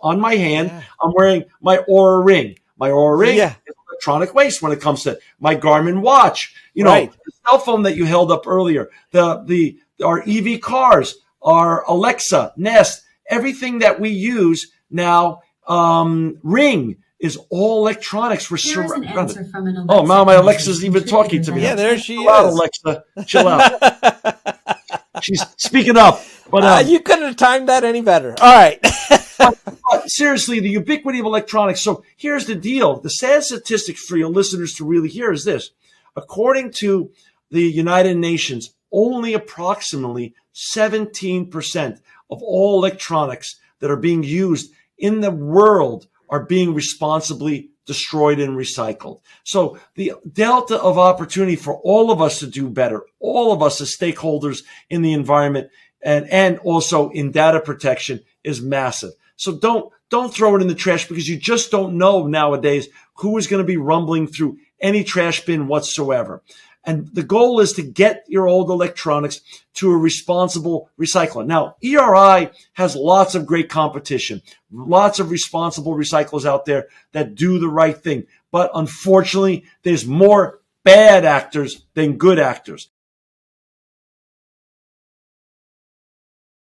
on my hand, I'm wearing my Oura Ring. My Oura Ring is electronic waste when it comes to my Garmin watch. The cell phone that you held up earlier, our EV cars, our Alexa, Nest, everything that we use now, Ring is all electronics. Here is an answer from an Alexa. Oh, now my Alexa's even talking to me. Yeah, there she Chill out, is. Alexa. Chill out. She's speaking up. But you couldn't have timed that any better. All right. but seriously, the ubiquity of electronics. So here's the deal. The sad statistics for your listeners to really hear is this. According to the United Nations, only approximately 17% of all electronics that are being used in the world are being responsibly destroyed and recycled. So the delta of opportunity for all of us to do better, all of us as stakeholders in the environment and also in data protection is massive. So don't throw it in the trash because you just don't know nowadays who is going to be rumbling through any trash bin whatsoever. And the goal is to get your old electronics to a responsible recycler. Now, ERI has lots of great competition, lots of responsible recyclers out there that do the right thing. But unfortunately, there's more bad actors than good actors.